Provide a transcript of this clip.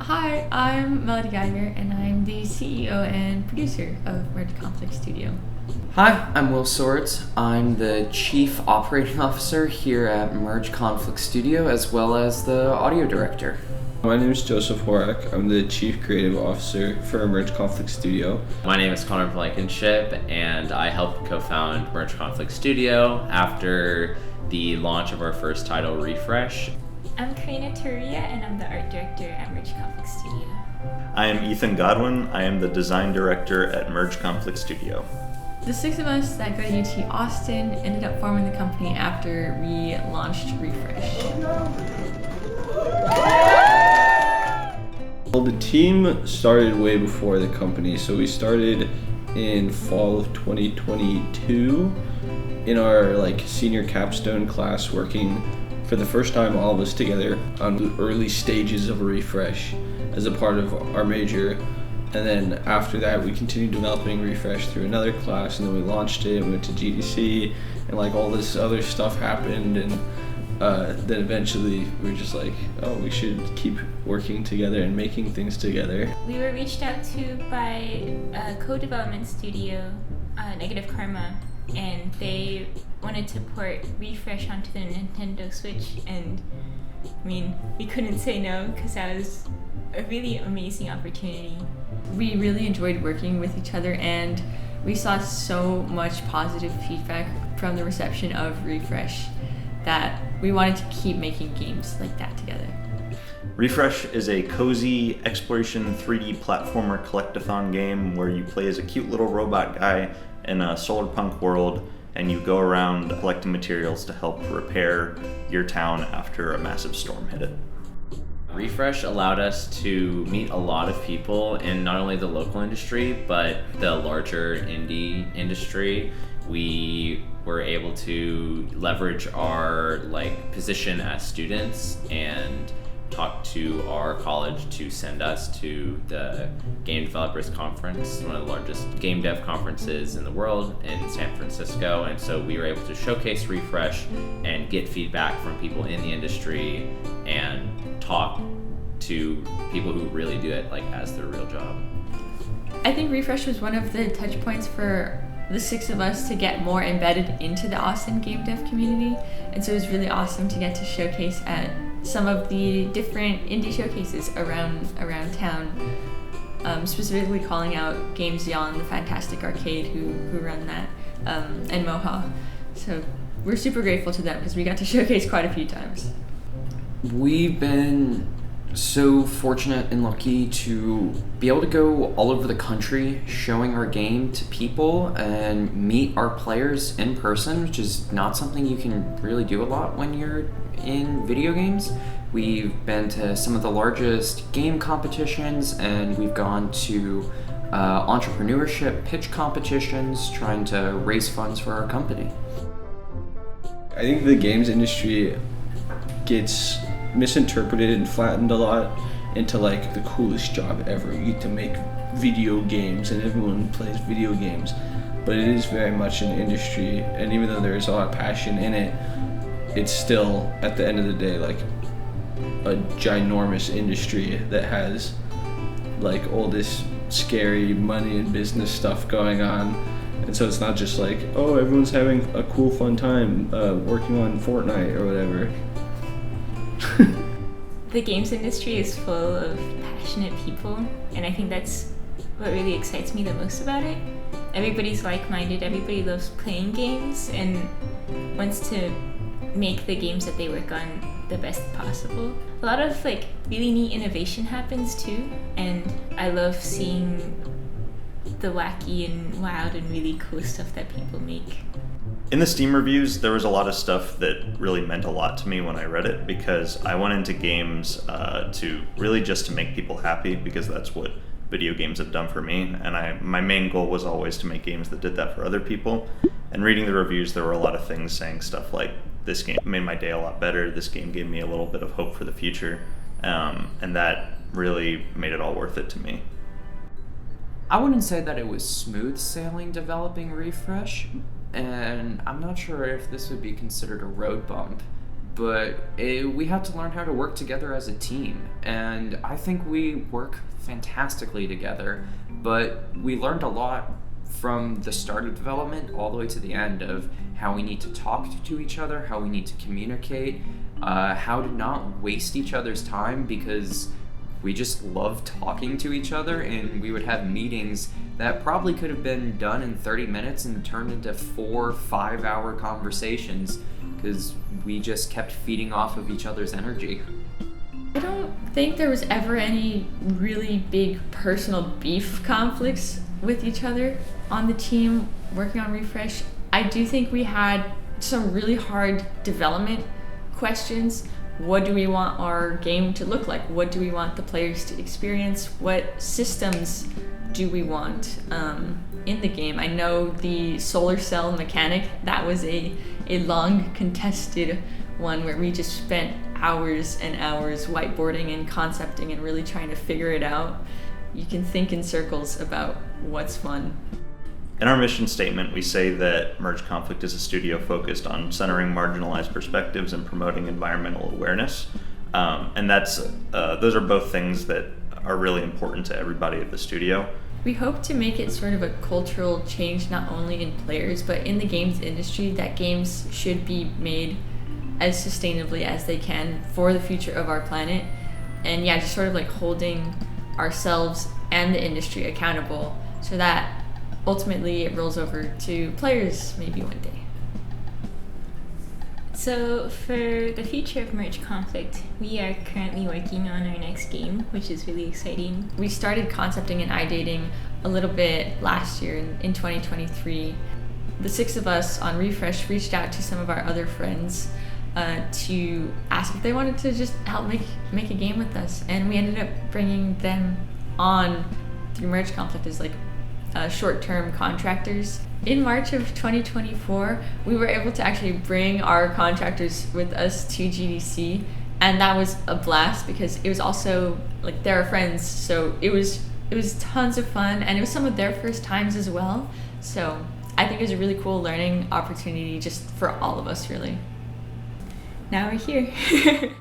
Hi, I'm Melody Geiger, and I'm the CEO and producer of Merge Conflict Studio. Hi, I'm Will Sords. I'm the Chief Operating Officer here at Merge Conflict Studio, as well as the audio director. My name is Joseph Horak. I'm the Chief Creative Officer for Merge Conflict Studio. My name is Blankenship, and I helped co-found Merge Conflict Studio after the launch of our first title, Refresh. I'm Karina Teruya, and I'm the art director at Merge Conflict Studio. I am Godwin. I am the design director at Merge Conflict Studio. The six of us that go to UT Austin ended up forming the company after we launched Refresh. Well, the team started way before the company, so we started in fall of 2022 in our senior capstone class, working for the first time all of us together on the early stages of a Refresh as a part of our major. And then after that we continued developing Refresh through another class, and then we launched it and went to GDC, and all this other stuff happened, and then eventually we were just we should keep working together and making things together. We were reached out to by a co-development studio, Negative Karma, and they wanted to port Refresh onto the Nintendo Switch, and we couldn't say no because that was a really amazing opportunity. We really enjoyed working with each other, and we saw so much positive feedback from the reception of Refresh that we wanted to keep making games like that together. Refresh is a cozy exploration 3D platformer collectathon game where you play as a cute little robot guy in a solar punk world, and you go around collecting materials to help repair your town after a massive storm hit it. Refresh allowed us to meet a lot of people in not only the local industry, but the larger indie industry. We were able to leverage our position as students and talk to our college to send us to the Game Developers Conference, one of the largest game dev conferences in the world in San Francisco. And so we were able to showcase Refresh and get feedback from people in the industry and talk to people who really do it as their real job. I think Refresh was one of the touch points for the six of us to get more embedded into the Austin game dev community, and so it was really awesome to get to showcase at some of the different indie showcases around town, specifically calling out Games Beyond, the fantastic arcade who run that, and Moha. So we're super grateful to them because we got to showcase quite a few times. We've been so fortunate and lucky to be able to go all over the country showing our game to people and meet our players in person, which is not something you can really do a lot when you're in video games. We've been to some of the largest game competitions, and we've gone to entrepreneurship pitch competitions trying to raise funds for our company. I think the games industry gets misinterpreted and flattened a lot into the coolest job ever. You get to make video games and everyone plays video games, but it is very much an industry, and even though there is a lot of passion in it, it's still at the end of the day a ginormous industry that has all this scary money and business stuff going on. And so it's not just everyone's having a cool fun time working on Fortnite or whatever. The games industry is full of passionate people, and I think that's what really excites me the most about it. Everybody's like-minded, everybody loves playing games and wants to make the games that they work on the best possible. A lot of really neat innovation happens too, and I love seeing the wacky and wild and really cool stuff that people make. In the Steam reviews, there was a lot of stuff that really meant a lot to me when I read it, because I went into games to really just to make people happy, because that's what video games have done for me, and my main goal was always to make games that did that for other people. And reading the reviews, there were a lot of things saying stuff like, this game made my day a lot better, this game gave me a little bit of hope for the future, and that really made it all worth it to me. I wouldn't say that it was smooth sailing developing Refresh, and I'm not sure if this would be considered a road bump, but we had to learn how to work together as a team, and I think we work fantastically together, but we learned a lot from the start of development all the way to the end of how we need to talk to each other, how we need to communicate, how to not waste each other's time, because we just love talking to each other, and we would have meetings that probably could have been done in 30 minutes and turned into 4-5 hour conversations because we just kept feeding off of each other's energy. I don't think there was ever any really big personal beef conflicts with each other on the team working on Refresh. I do think we had some really hard development questions. What do we want our game to look like? What do we want the players to experience? What systems do we want in the game? I know the solar cell mechanic, that was a long contested one where we just spent hours and hours whiteboarding and concepting and really trying to figure it out. You can think in circles about what's fun. In our mission statement, we say that Merge Conflict is a studio focused on centering marginalized perspectives and promoting environmental awareness. And those are both things that are really important to everybody at the studio. We hope to make it sort of a cultural change, not only in players, but in the games industry, that games should be made as sustainably as they can for the future of our planet. And yeah, just sort of like holding ourselves and the industry accountable so that ultimately it rolls over to players maybe one day. So for the future of Merge Conflict, we are currently working on our next game, which is really exciting. We started concepting and ideating a little bit last year in 2023. The 6 of us on Refresh reached out to some of our other friends to ask if they wanted to just help make a game with us, and we ended up bringing them on through Merge Conflict as like short-term contractors. In March of 2024, we were able to actually bring our contractors with us to GDC, and that was a blast because it was also like they're our friends, so it was tons of fun, and it was some of their first times as well. So I think it was a really cool learning opportunity just for all of us, really. Now we're here.